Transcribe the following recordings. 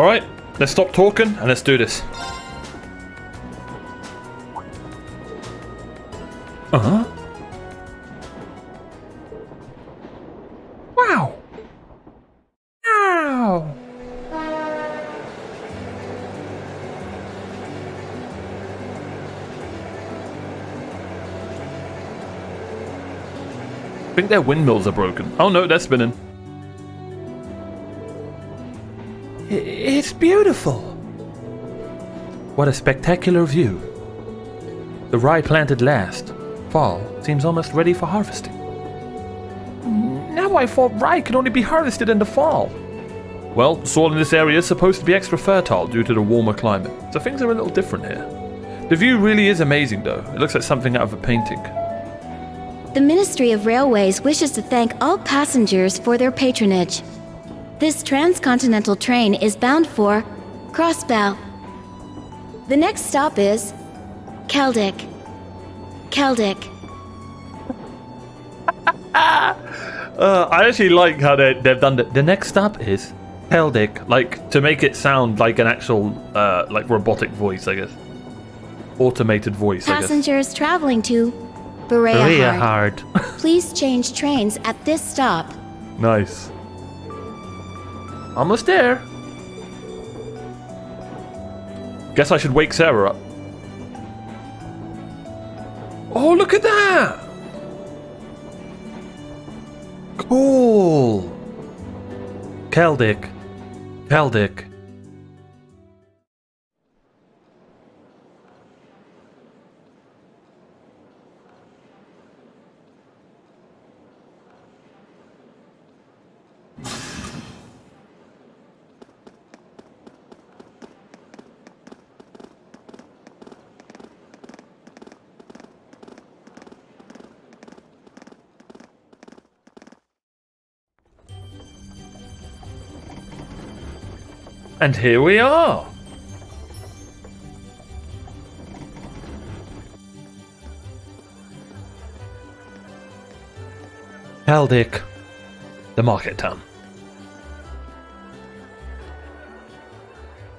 Alright, let's stop talking and let's do this. Uh-huh. Wow. Ow. I think their windmills are broken. Oh no, they're spinning. It's beautiful. What a spectacular view. The rye planted last fall seems almost ready for harvesting. Now I thought rye could only be harvested in the fall. Well, soil in this area is supposed to be extra fertile due to the warmer climate, so things are a little different here. The view really is amazing though. It looks like something out of a painting. The Ministry of Railways wishes to thank all passengers for their patronage. This transcontinental train is bound for Crossbow. The next stop is Celtic. Celtic. I actually like how they've done it. The next stop is Celtic, like to make it sound like an actual like robotic voice, I guess. Automated voice, Passengers traveling to Berea-Hard. Please change trains at this stop. Nice. Almost there. Guess I should wake Sarah up. Oh, look at that! Cool. Celtic. Celtic. And here we are. Celtic, the market town.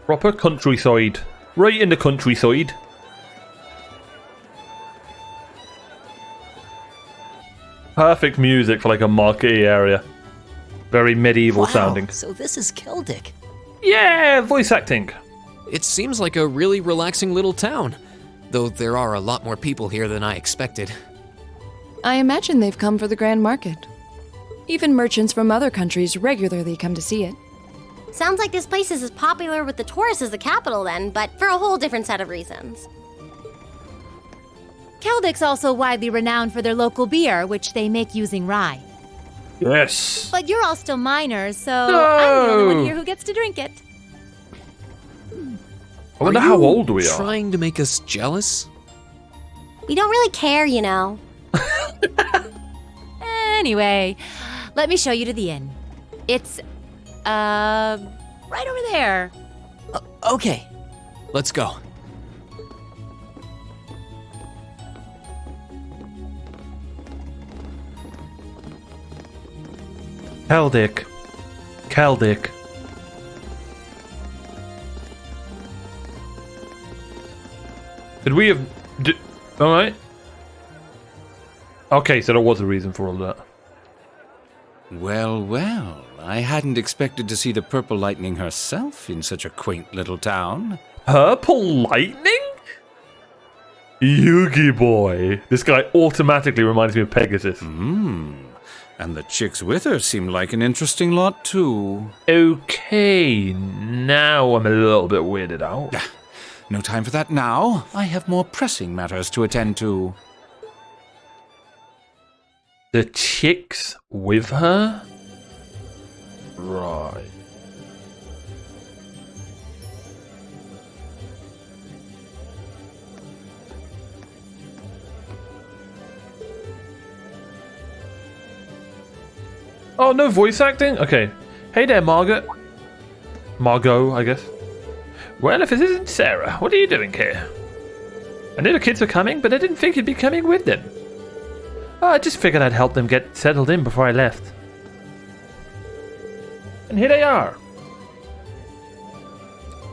Proper countryside. Right in the countryside. Perfect music for like a market area. Very medieval sounding. So this is Celtic. Yeah, voice acting. It seems like a really relaxing little town, though there are a lot more people here than I expected. I imagine they've come for the Grand Market. Even merchants from other countries regularly come to see it. Sounds like this place is as popular with the tourists as the capital then, but for a whole different set of reasons. Celtic's also widely renowned for their local beer, which they make using rye. Yes. But you're all still minors, so I'm the only one here who gets to drink it. I wonder how old we are. Trying to make us jealous? We don't really care, you know. Anyway, let me show you to the inn. It's, right over there. Okay, let's go. Celtic. Celtic. Did we have... Alright. Okay, so there was a reason for all that. Well, well, I hadn't expected to see the Purple Lightning herself in such a quaint little town. Purple Lightning? Yugi boy. This guy automatically reminds me of Pegasus. And the chicks with her seem like an interesting lot, too. Okay, now I'm a little bit weirded out. No time for that now. I have more pressing matters to attend to. The chicks with her? Right. Oh, no voice acting? Okay. Hey there, Margot. Margot, I guess. Well, if this isn't Sarah, what are you doing here? I knew the kids were coming, but I didn't think you'd be coming with them. Oh, I just figured I'd help them get settled in before I left. And here they are.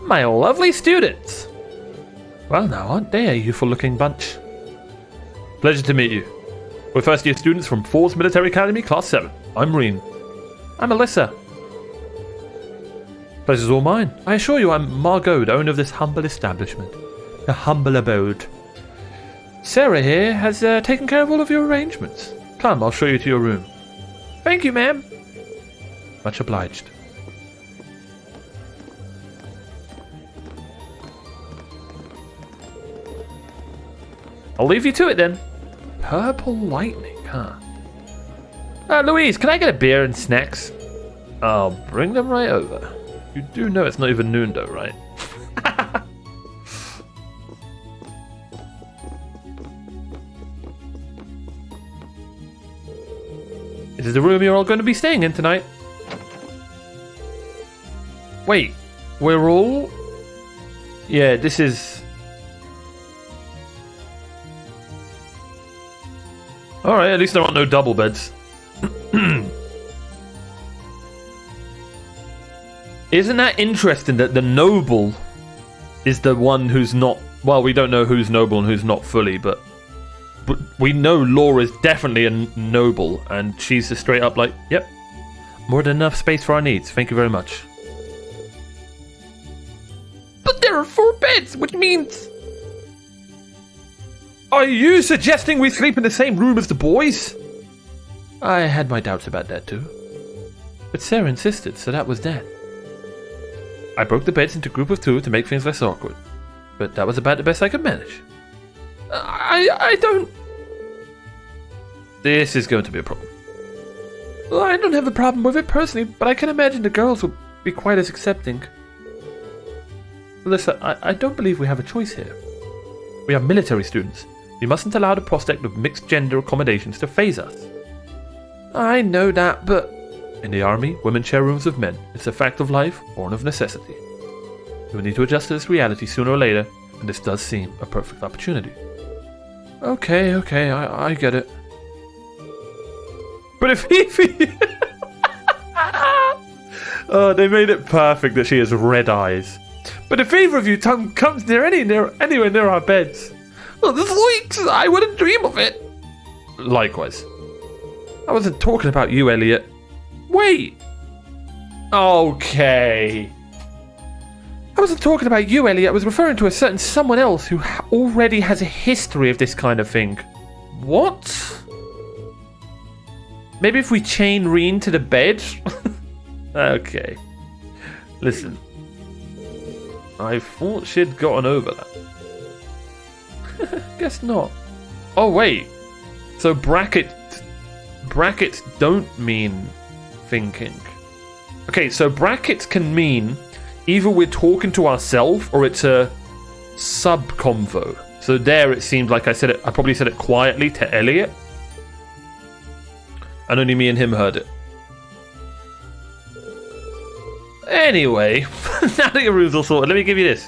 My lovely students. Well now, aren't they a youthful-looking bunch? Pleasure to meet you. We're first-year students from Falls Military Academy, Class 7. I'm Reen. I'm Alyssa. Pleasure's all mine. I assure you I'm Margot, the owner of this humble establishment. A humble abode. Sarah here has taken care of all of your arrangements. Come, I'll show you to your room. Thank you, ma'am. Much obliged. I'll leave you to it then. Purple lightning, huh? Louise, can I get a beer and snacks? I'll bring them right over. You do know it's not even noon though, right? This is the room you're all going to be staying in tonight. Wait, we're all... Yeah, this is... Alright, at least there aren't no double beds. Isn't that interesting that the noble is the one who's not... Well, we don't know who's noble and who's not fully, but we know Laura's definitely a noble, and she's just straight up like, yep, more than enough space for our needs. Thank you very much. But there are 4 beds, which means... Are you suggesting we sleep in the same room as the boys? I had my doubts about that too. But Sarah insisted, so that was that. I broke the beds into a group of 2 to make things less awkward. But that was about the best I could manage. I don't... This is going to be a problem. Well, I don't have a problem with it personally, but I can imagine the girls will be quite as accepting. Alyssa, I don't believe we have a choice here. We are military students. We mustn't allow the prospect of mixed gender accommodations to faze us. I know that, but... In the army, women share rooms with men. It's a fact of life, born of necessity. We will need to adjust to this reality sooner or later, and this does seem a perfect opportunity. Okay, I get it. But if Evie... Oh, they made it perfect that she has red eyes. But if either of you comes anywhere near our beds... Well, this leaks! I wouldn't dream of it! Likewise. I wasn't talking about you, Elliot. Wait! Okay. I wasn't talking about you, Elliot. I was referring to a certain someone else who already has a history of this kind of thing. What? Maybe if we chain Reen to the bed? Okay. Listen. I thought she'd gotten over that. Guess not. Oh, wait. So brackets don't mean thinking. Okay, so brackets can mean either we're talking to ourselves or it's a sub-convo. So there it seemed like I probably said it quietly to Elliot. And only me and him heard it. Anyway, now that your room's all sorted, let me give you this.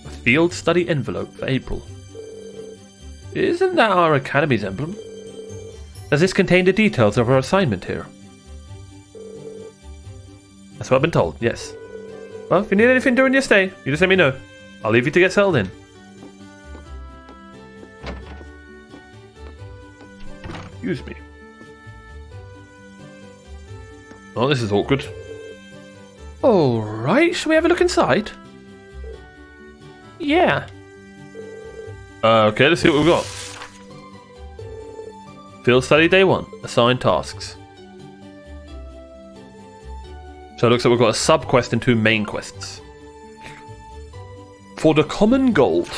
A field study envelope for April. Isn't that our academy's emblem? Does this contain the details of our assignment here? That's what I've been told, yes. Well, if you need anything during your stay, you just let me know. I'll leave you to get settled in. Excuse me. Oh, this is awkward. Alright, shall we have a look inside? Yeah. Okay, let's see what we've got. Field study day 1. Assigned tasks. So it looks like we've got a sub-quest and 2 main quests. For the common gold.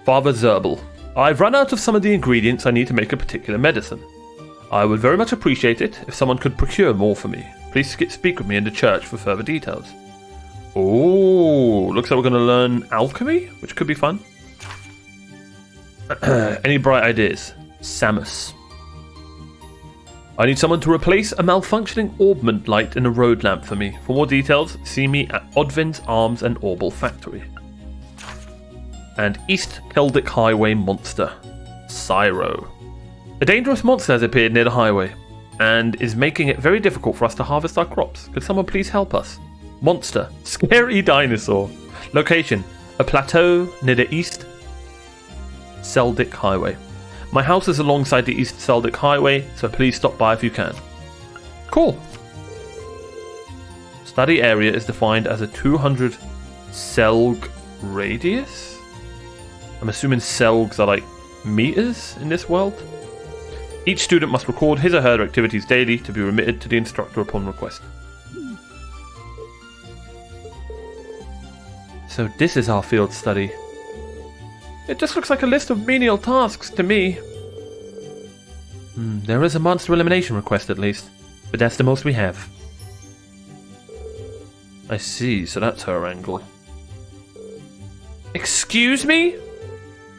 Father Zerbal. I've run out of some of the ingredients I need to make a particular medicine. I would very much appreciate it if someone could procure more for me. Please speak with me in the church for further details. Oh, looks like we're going to learn alchemy, which could be fun. Any bright ideas? Samus. I need someone to replace a malfunctioning orbment light in a road lamp for me. For more details, see me at Odvin's Arms and Orbital Factory. And East Celtic Highway Monster. Cyro. A dangerous monster has appeared near the highway. and is making it very difficult for us to harvest our crops. Could someone please help us? Monster. Scary dinosaur. Location. A plateau near the East Celtic Highway. My house is alongside the East Celtic Highway, so please stop by if you can. Cool. Study area is defined as a 200 selg radius? I'm assuming selgs are like meters in this world? Each student must record his or her activities daily to be remitted to the instructor upon request. So this is our field study. It just looks like a list of menial tasks to me. There is a monster elimination request at least, but that's the most we have. I see, so that's her angle. Excuse me?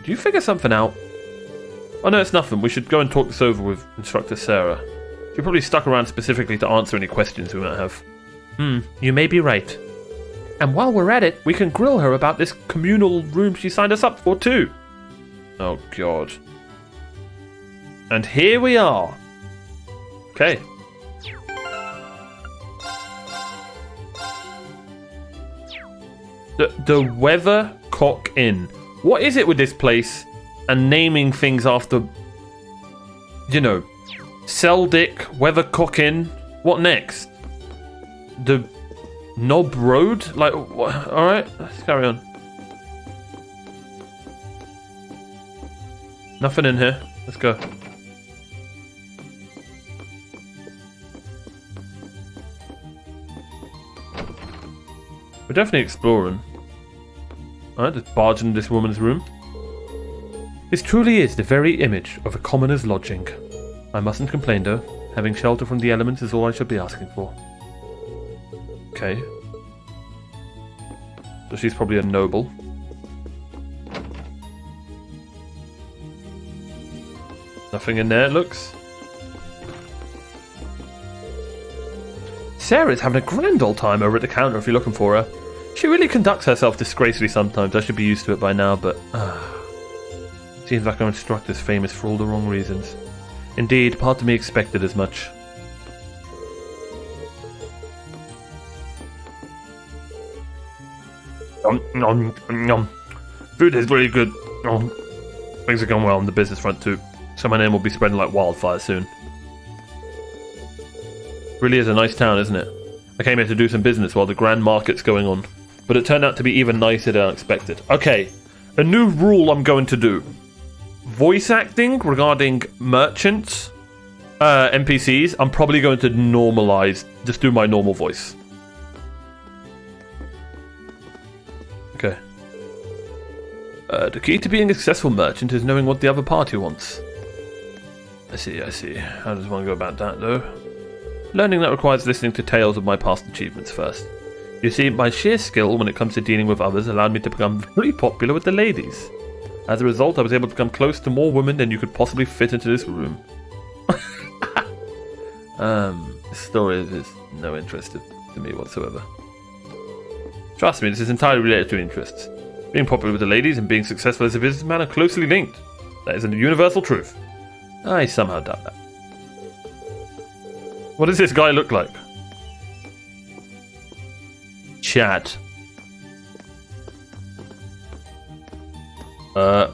Do you figure something out? Oh no, it's nothing. We should go and talk this over with Instructor Sarah. She probably stuck around specifically to answer any questions we might have. You may be right. And while we're at it, we can grill her about this communal room she signed us up for too. Oh god. And here we are. Okay. The Weathercock Inn. What is it with this place and naming things after, you know, Celtic, Weathercock Inn? What next? The Knob Road? Like, alright, let's carry on. Nothing in here. Let's go. We're definitely exploring. Alright, just barge into this woman's room. This truly is the very image of a commoner's lodging. I mustn't complain though. Having shelter from the elements is all I should be asking for. Okay. So she's probably a noble. Nothing in there, it looks. Sarah's having a grand old time over at the counter if you're looking for her. She really conducts herself disgracefully sometimes. I should be used to it by now, but seems like our instructor's famous for all the wrong reasons. Indeed, part of me expected as much. Food is really good. Things are going well on the business front too, so my name will be spreading like wildfire soon. Really is a nice town, isn't it? I came here to do some business while the grand market's going on, but it turned out to be even nicer than expected. Okay, a new rule I'm going to do. Voice acting regarding merchants, NPCs, I'm probably going to normalize, just do my normal voice. Okay. The key to being a successful merchant is knowing what the other party wants. I see. How does one go about that, though? Learning that requires listening to tales of my past achievements first. You see, my sheer skill when it comes to dealing with others allowed me to become very popular with the ladies. As a result, I was able to come close to more women than you could possibly fit into this room. This story is no interest to me whatsoever. Trust me, this is entirely related to interests. Being popular with the ladies and being successful as a businessman are closely linked. That is a universal truth. I somehow doubt that. What does this guy look like? Chat.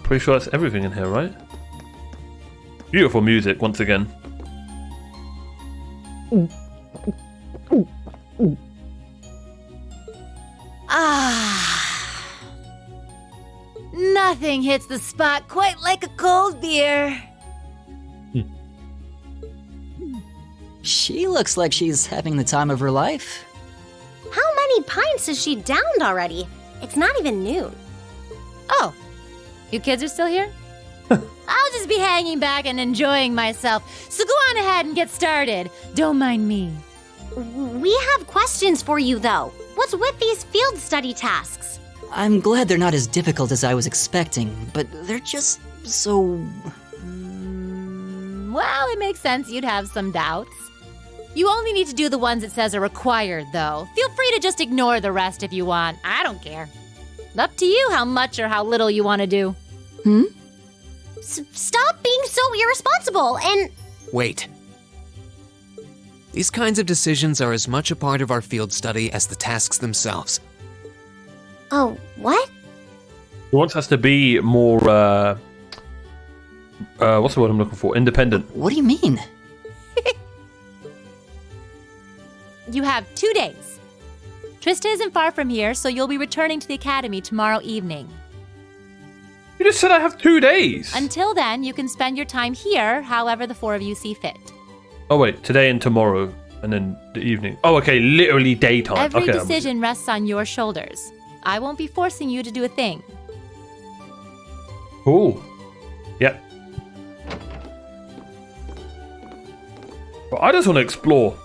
Pretty sure that's everything in here, right? Beautiful music, once again. Nothing hits the spot quite like a cold beer. She looks like she's having the time of her life. How many pints has she downed already? It's not even noon. Oh, you kids are still here? I'll just be hanging back and enjoying myself. So go on ahead and get started. Don't mind me. We have questions for you, though. What's with these field study tasks? I'm glad they're not as difficult as I was expecting, but they're just so... Well, it makes sense you'd have some doubts. You only need to do the ones it says are required, though. Feel free to just ignore the rest if you want. I don't care. Up to you how much or how little you want to do. Stop being so irresponsible and... Wait. These kinds of decisions are as much a part of our field study as the tasks themselves. Oh, what? He wants us to be more, what's the word I'm looking for? Independent. What do you mean? You have 2 days. Trista isn't far from here, so you'll be returning to the academy tomorrow evening. You just said I have 2 days. Until then, you can spend your time here however the 4 of you see fit. Oh wait, today and tomorrow, and then the evening. Oh, okay, literally daytime. Every okay, decision rests on your shoulders. I won't be forcing you to do a thing. Cool. Yep. Well, I just want to explore.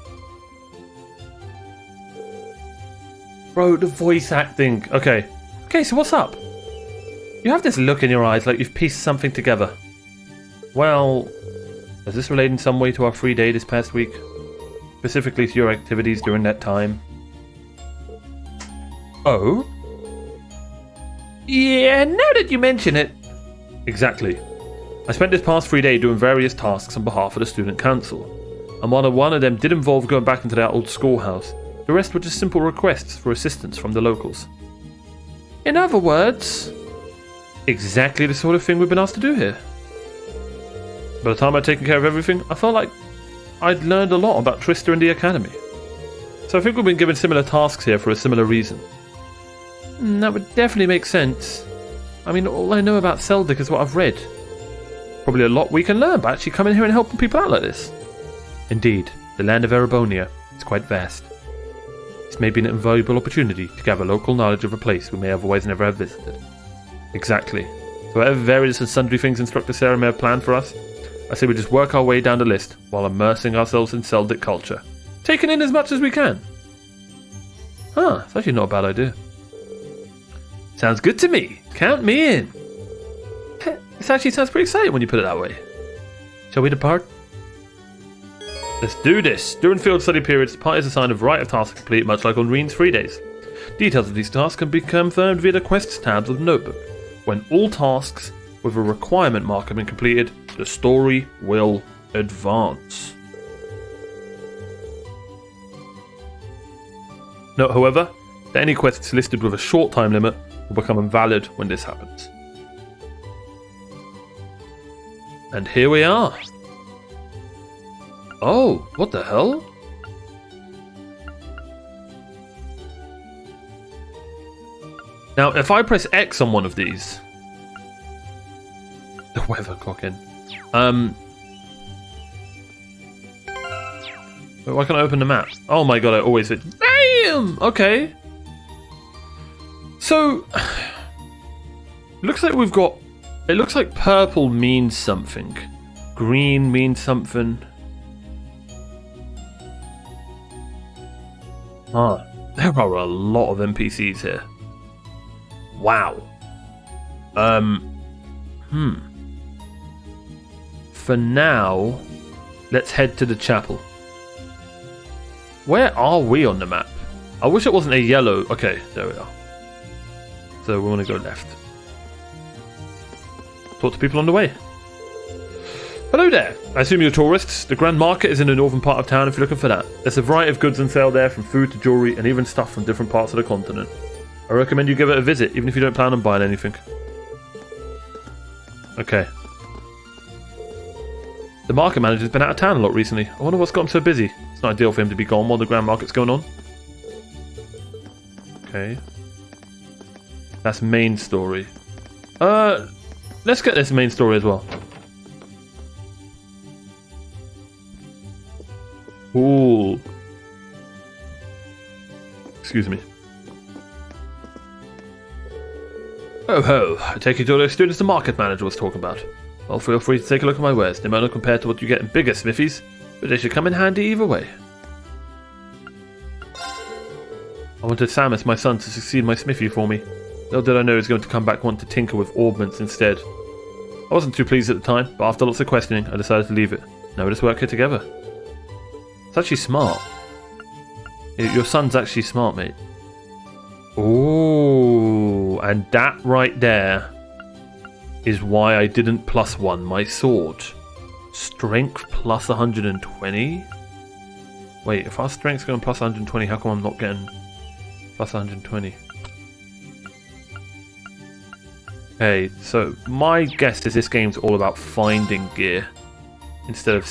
Bro, the voice acting. Okay. Okay, so what's up? You have this look in your eyes like you've pieced something together. Well, does this relate in some way to our free day this past week? Specifically to your activities during that time? Oh? Yeah, now that you mention it. Exactly. I spent this past free day doing various tasks on behalf of the student council. And while one of them did involve going back into that old schoolhouse, the rest were just simple requests for assistance from the locals. In other words, exactly the sort of thing we've been asked to do here. By the time I'd taken care of everything, I felt like I'd learned a lot about Trista and the academy. So I think we've been given similar tasks here for a similar reason. That would definitely make sense. I mean, all I know about Celtic is what I've read. Probably a lot we can learn by actually coming here and helping people out like this. Indeed, the land of Erebonia is quite vast. This may be an invaluable opportunity to gather local knowledge of a place we may otherwise never have visited. Exactly. So whatever various and sundry things Instructor Sarah may have planned for us, I say we just work our way down the list while immersing ourselves in Celtic culture, taking in as much as we can. Huh, it's actually not a bad idea. Sounds good to me. Count me in. This actually sounds pretty exciting when you put it that way. Shall we depart? Let's do this. During field study periods, the party is assigned a variety of tasks to complete, much like on Reen's free days. Details of these tasks can be confirmed via the quests tabs of the notebook. When all tasks with a requirement mark have been completed, the story will advance. Note, however, that any quests listed with a short time limit will become invalid when this happens. And here we are. Oh, what the hell? Now, if I press X on one of these... The Weathercock Inn. Why can't I open the map? Oh my god, I always hit... Damn! Okay. So... Looks like we've got... It looks like purple means something. Green means something. Ah, there are a lot of NPCs here. Wow. For now, let's head to the chapel. Where are we on the map? I wish it wasn't a yellow. Okay, there we are. So we want to go left. Talk to people on the way. Hello there. I assume you're tourists. The Grand Market is in the northern part of town if you're looking for that. There's a variety of goods on sale there, from food to jewellery and even stuff from different parts of the continent. I recommend you give it a visit, even if you don't plan on buying anything. Okay. The market manager's been out of town a lot recently. I wonder what's got him so busy. It's not ideal for him to be gone while the Grand Market's going on. Okay. That's main story. Let's get this main story as well. Ooh. Excuse me. Oh ho, I take it you're the students the market manager was talking about. Well, feel free to take a look at my wares. They might not compare to what you get in bigger smithies, but they should come in handy either way. I wanted Samus, my son, to succeed my smithy for me. Little did I know he was going to come back wanting to tinker with ornaments instead. I wasn't too pleased at the time, but after lots of questioning, I decided to leave it. Now we just work here together. It's actually smart. Your son's actually smart, mate. Ooh, and that right there is why I didn't +1 my sword. Strength plus 120? Wait, if our strength's going plus 120, how come I'm not getting plus 120? Okay, so my guess is this game's all about finding gear instead of...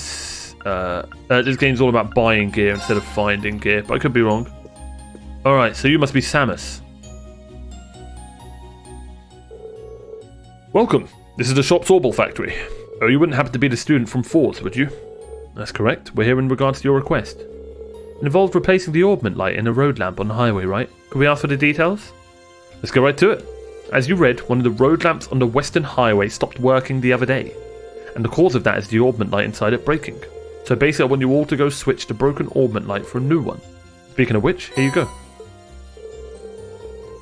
this game's all about buying gear instead of finding gear, but I could be wrong. Alright, so you must be Samus. Welcome. This is the shop Sawable factory. Oh, you wouldn't happen to be the student from Fords, would you? That's correct. We're here in regards to your request. It involved replacing the orbment light in a road lamp on the highway, right? Could we ask for the details? Let's go right to it. As you read, one of the road lamps on the Western Highway stopped working the other day. And the cause of that is the orbment light inside it breaking. So basically I want you all to go switch the broken orbment light for a new one. Speaking of which, here you go.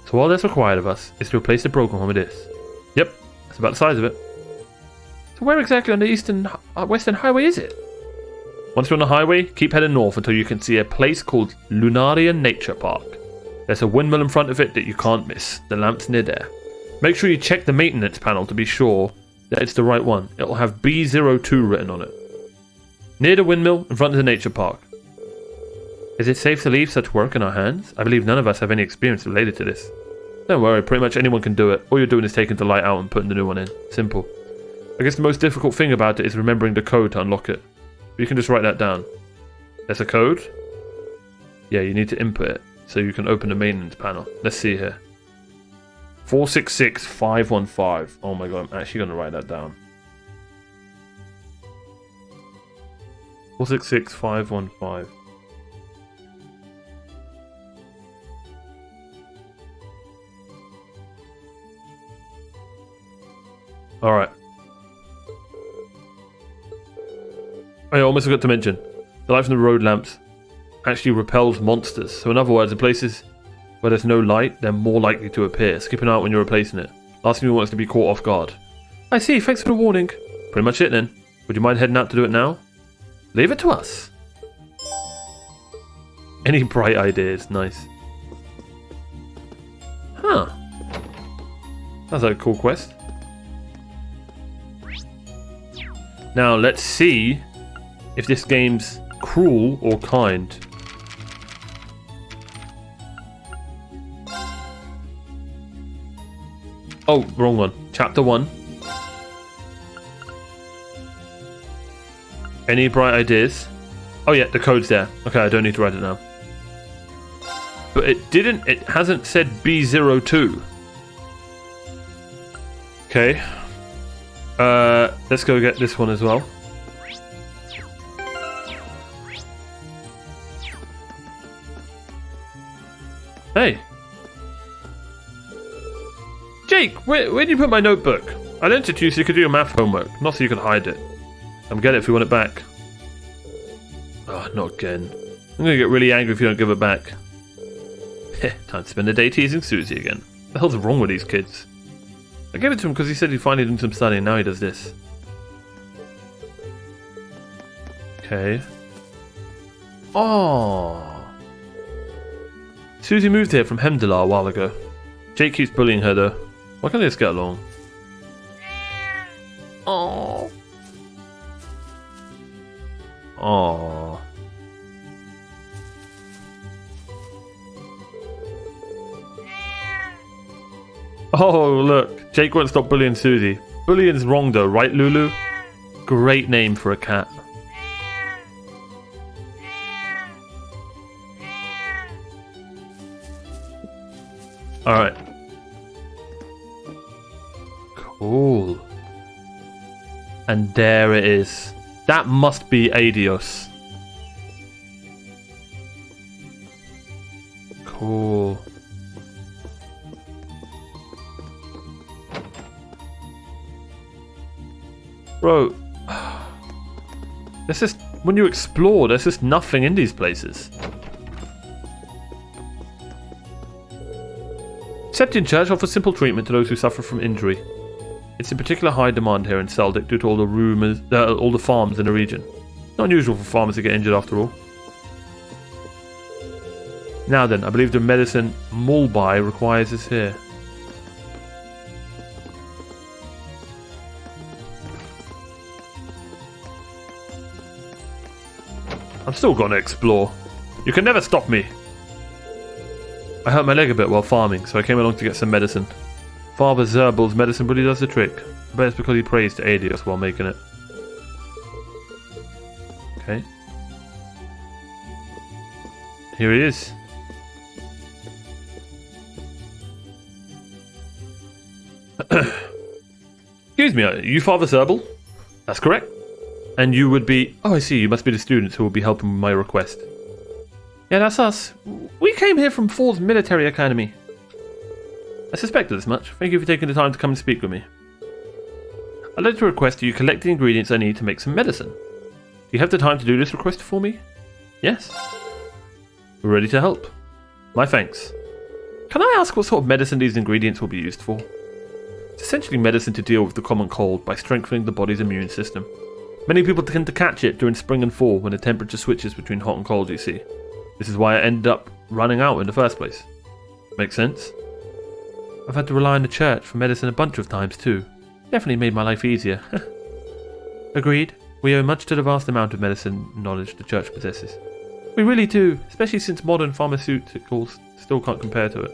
So all that's required of us is to replace the broken one with this. Yep, that's about the size of it. So where exactly on the Western Highway is it? Once you're on the highway, keep heading north until you can see a place called Lunaria Nature Park. There's a windmill in front of it that you can't miss. The lamp's near there. Make sure you check the maintenance panel to be sure that it's the right one. It'll have B02 written on it. Near the windmill, in front of the nature park. Is it safe to leave such work in our hands? I believe none of us have any experience related to this. Don't worry, pretty much anyone can do it. All you're doing is taking the light out and putting the new one in. Simple. I guess the most difficult thing about it is remembering the code to unlock it. But you can just write that down. There's a code. Yeah, you need to input it so you can open the maintenance panel. Let's see here. 466515. Oh my god, I'm actually going to write that down. 466515. Alright. I almost forgot to mention, the light from the road lamps actually repels monsters. So in other words, in places where there's no light, they're more likely to appear. Skipping out when you're replacing it. Last thing you want is to be caught off guard. I see, thanks for the warning. Pretty much it then. Would you mind heading out to do it now? Leave it to us. Any bright ideas? Nice. Huh. Sounds like a cool quest. Now let's see if this game's cruel or kind. Oh, wrong one. Chapter 1. Any bright ideas? Oh yeah, the code's there. Okay, I don't need to write it now. But it hasn't said B02. Okay. Let's go get this one as well. Hey. Jake, where did you put my notebook? I lent it to you so you could do your math homework, not so you could hide it. I'm getting it if you want it back. Oh, not again. I'm gonna get really angry if you don't give it back. Heh, time to spend the day teasing Susie again. What the hell's wrong with these kids? I gave it to him because he said he'd finally done some studying, and now he does this. Okay. Oh. Susie moved here from Hemdelar a while ago. Jake keeps bullying her though. Why can't they just get along? Oh. Oh. Oh, look. Jake won't stop bullying Susie. Bullying's wrong though, right, Lulu? Great name for a cat. Alright. Cool. And there it is. That must be Adios. Cool. Bro, there's just, when you explore, there's just nothing in these places. Septian Church offers simple treatment to those who suffer from injury. It's in particular high demand here in Celtic due to all the farms in the region. Not unusual for farmers to get injured after all. Now then, I believe the medicine Mulby requires us here. I'm still gonna explore. You can never stop me. I hurt my leg a bit while farming, so I came along to get some medicine. Father Zerbel's medicine really does the trick. I bet it's because he prays to aid us while making it. Okay. Here he is. Excuse me, are you Father Zerbel? That's correct. And you would be... Oh, I see, you must be the students who will be helping with my request. Yeah, that's us. We came here from Fall's Military Academy. I suspected as much. Thank you for taking the time to come and speak with me. I'd like to request you collect the ingredients I need to make some medicine. Do you have the time to do this request for me? Yes. We're ready to help. My thanks. Can I ask what sort of medicine these ingredients will be used for? It's essentially medicine to deal with the common cold by strengthening the body's immune system. Many people tend to catch it during spring and fall when the temperature switches between hot and cold, you see. This is why I ended up running out in the first place. Makes sense? I've had to rely on the church for medicine a bunch of times too. Definitely made my life easier. Agreed. We owe much to the vast amount of medicine knowledge the church possesses. We really do, especially since modern pharmaceuticals still can't compare to it.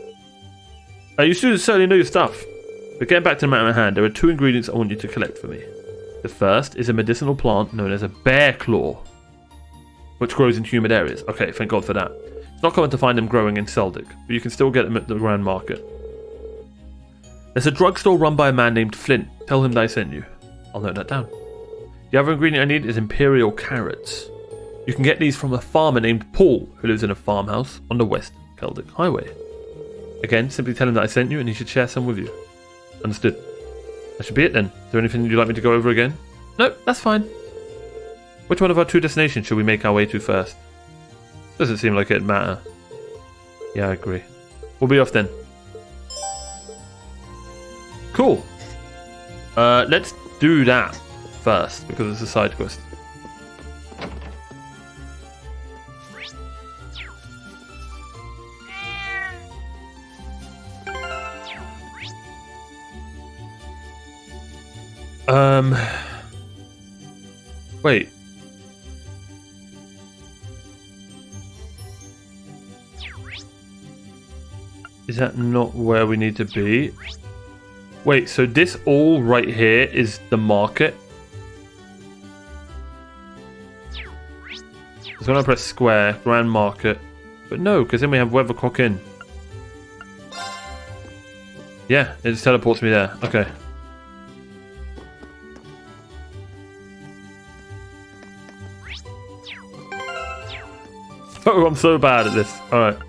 You students certainly know your stuff. But getting back to the matter at hand, there are 2 ingredients I want you to collect for me. The first is a medicinal plant known as a bear claw, which grows in humid areas. Okay, thank God for that. It's not common to find them growing in Celtic, but you can still get them at the Grand Market. There's a drugstore run by a man named Flint. Tell him that I sent you. I'll note that down. The other ingredient I need is imperial carrots. You can get these from a farmer named Paul, who lives in a farmhouse on the West Celtic Highway. Again, simply tell him that I sent you and he should share some with you. Understood. That should be it then. Is there anything you'd like me to go over again? No, that's fine. Which one of our 2 destinations should we make our way to first? Doesn't seem like it'd matter. Yeah, I agree. We'll be off then. Cool. Let's do that first, because it's a side quest. Wait. Is that not where we need to be? Wait, so this all right here is the market? So when I press square, Grand Market. But no, because then we have Weathercock Inn. Yeah, it just teleports me there. Okay. Oh, I'm so bad at this. Alright.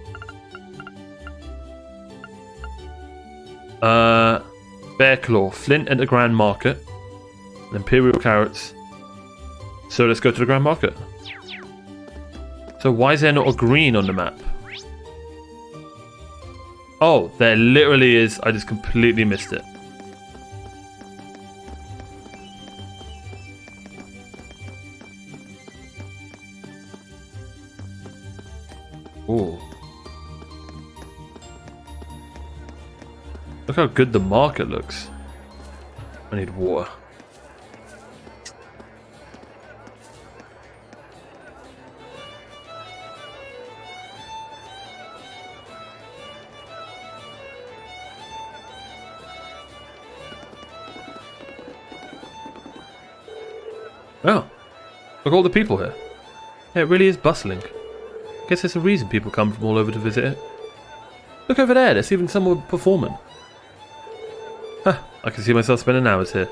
Bear Claw, Flint at the Grand Market, and Imperial Carrots. So let's go to the Grand Market. So why is there not a green on the map? Oh, there literally is. I just completely missed it. Ooh. Look how good the market looks. I need water. Oh, look at all the people here. Yeah, it really is bustling. Guess there's a reason people come from all over to visit it. Look over there, there's even someone performing. Huh, I can see myself spending hours here.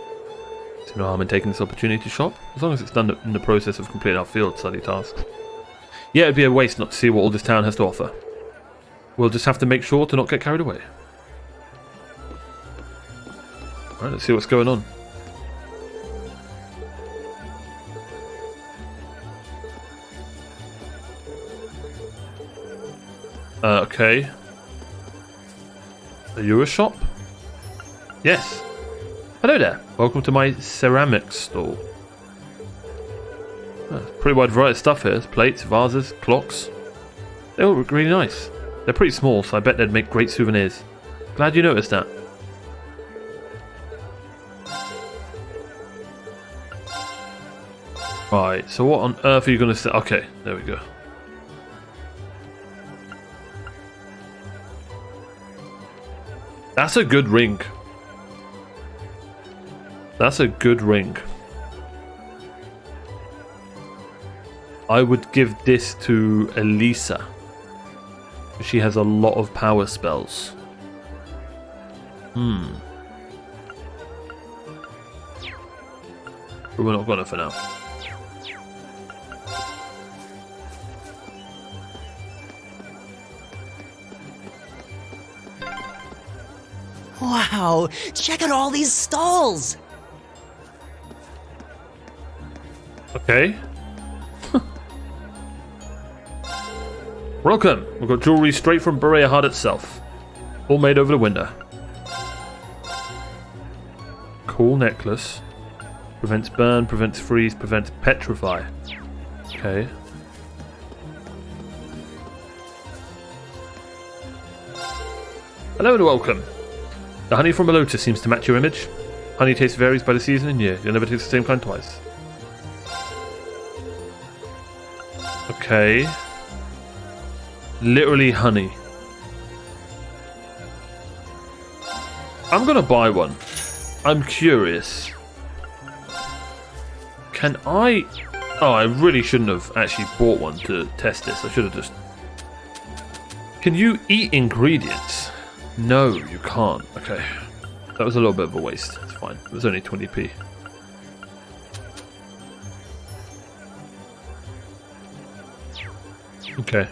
See no harm in taking this opportunity to shop, as long as it's done in the process of completing our field study tasks. Yeah, it'd be a waste not to see what all this town has to offer. We'll just have to make sure to not get carried away. Alright, let's see what's going on. Okay. Are you a shop? Yes. Hello there. Welcome to my ceramics stall. Pretty wide variety of stuff here. There's plates, vases, clocks. They all look really nice. They're pretty small, so I bet they'd make great souvenirs. Glad you noticed that. Right, so what on earth are you going to say? Okay, there we go. That's a good ring. That's a good ring. I would give this to Elisa. She has a lot of power spells. But we're not gonna for now. Wow, check out all these stalls! Okay. Welcome. We've got jewelry straight from Berea Heart itself. All made over the winter. Cool necklace. Prevents burn, prevents freeze, prevents petrify. Okay. Hello and welcome. The honey from a lotus seems to match your image. Honey taste varies by the season and year. You'll never taste the same kind twice. Okay. Literally honey. I'm gonna buy one. I'm curious. Can I... Oh, I really shouldn't have actually bought one to test this. I should have just... Can you eat ingredients? No, you can't. Okay. That was a little bit of a waste. It's fine. It was only 20p. Okay.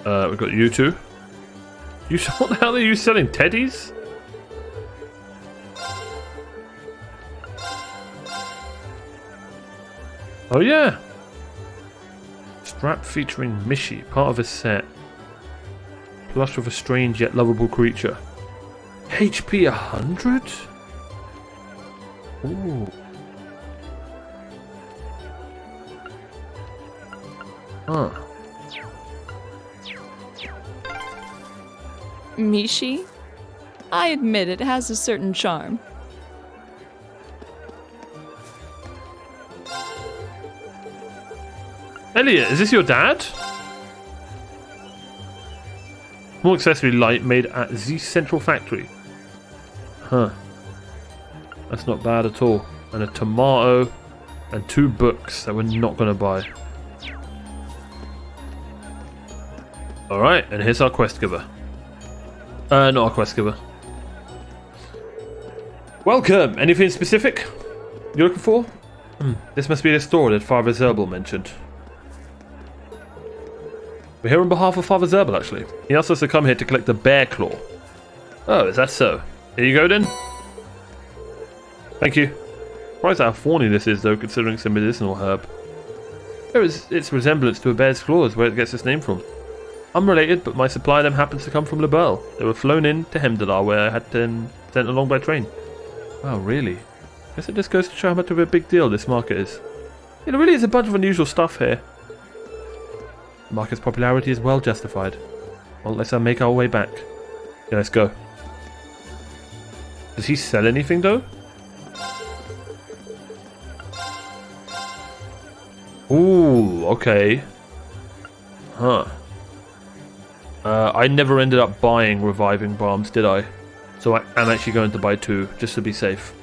We've got you two. What the hell are you selling? Teddies? Oh yeah. Strap featuring Mishi, part of a set. Plush of a strange yet lovable creature. HP 100? Ooh. Huh. Mishi? I admit it has a certain charm. Elliot, is this your dad? Small accessory light made at the Central Factory. Huh. That's not bad at all. And a tomato and 2 books that we're not going to buy. Alright, and here's our Questgiver. Not our Questgiver. Welcome! Anything specific you're looking for? This must be the store that Father Zerbal mentioned. We're here on behalf of Father Zerbal, actually. He asked us to come here to collect the bear claw. Oh, is that so? Here you go, then. Thank you. Surprised how thorny this is, though, considering it's a medicinal herb. There is its resemblance to a bear's claw is where it gets its name from. Unrelated, but my supply of them happens to come from Labelle. They were flown in to Hemdalar, where I had them sent along by train. Wow, really? Guess it just goes to show how much of a big deal this market is. It really is a bunch of unusual stuff here. The market's popularity is well justified. Well, let's make our way back. Yeah, let's go. Does he sell anything, though? Ooh, okay. Huh. I never ended up buying reviving bombs, did I? So I'm actually going to buy 2, just to be safe.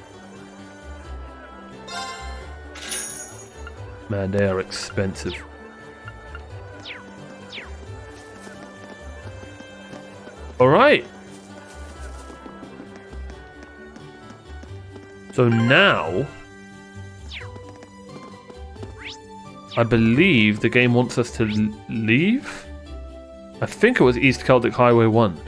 Man, they are expensive. Alright. So now... I believe the game wants us to leave? I think it was East Celtic Highway 1.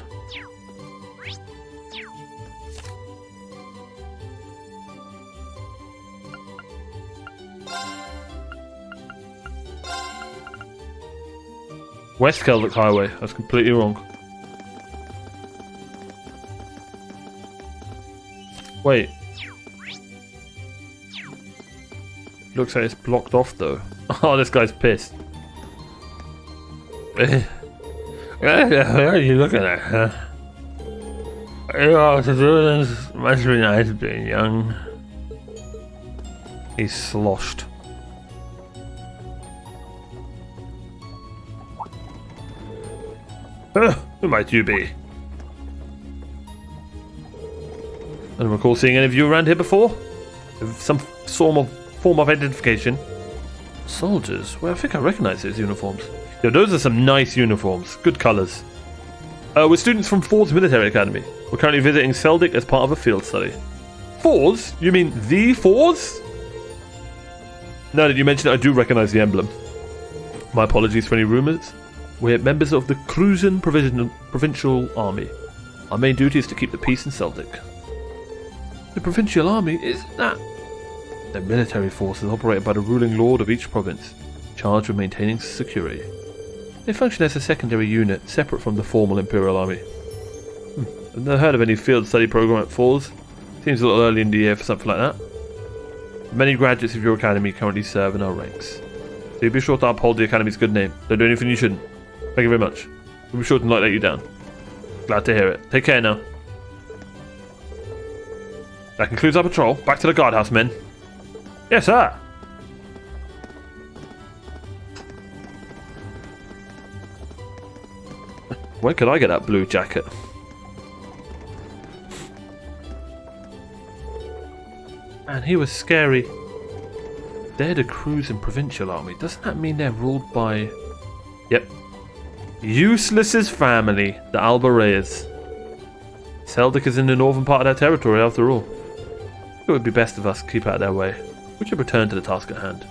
West Celtic Highway. I was completely wrong. Wait. Looks like it's blocked off though. Oh, this guy's pissed. What are you looking at, huh? Oh, this must be nice being young. He's sloshed. Who might you be? I don't recall seeing any of you around here before. With some form of identification. Soldiers? Well, I think I recognize those uniforms. Yo, those are some nice uniforms. Good colors. We're students from Ford's Military Academy. We're currently visiting Celtic as part of a field study. Ford's? You mean the Ford's? Now that you mention it, I do recognize the emblem. My apologies for any rumors. We're members of the Cruisin' Provincial Army. Our main duty is to keep the peace in Celtic. The Provincial Army? Isn't that... They're military forces operated by the ruling lord of each province, charged with maintaining security. They function as a secondary unit, separate from the formal Imperial Army. I've never heard of any field study program at Falls. Seems a little early in the year for something like that. Many graduates of your academy currently serve in our ranks. So be sure to uphold the academy's good name. Don't do anything you shouldn't. Thank you very much. We'll be sure to not let you down. Glad to hear it. Take care now. That concludes our patrol. Back to the guardhouse, men. Yes, sir. Where could I get that blue jacket? Man, he was scary. They're the Cruisin' Provincial Army. Doesn't that mean they're ruled by... Yep. Useless's family, the Albarez. Celtic is in the northern part of their territory after all. It would be best of us to keep out of their way. We should return to the task at hand.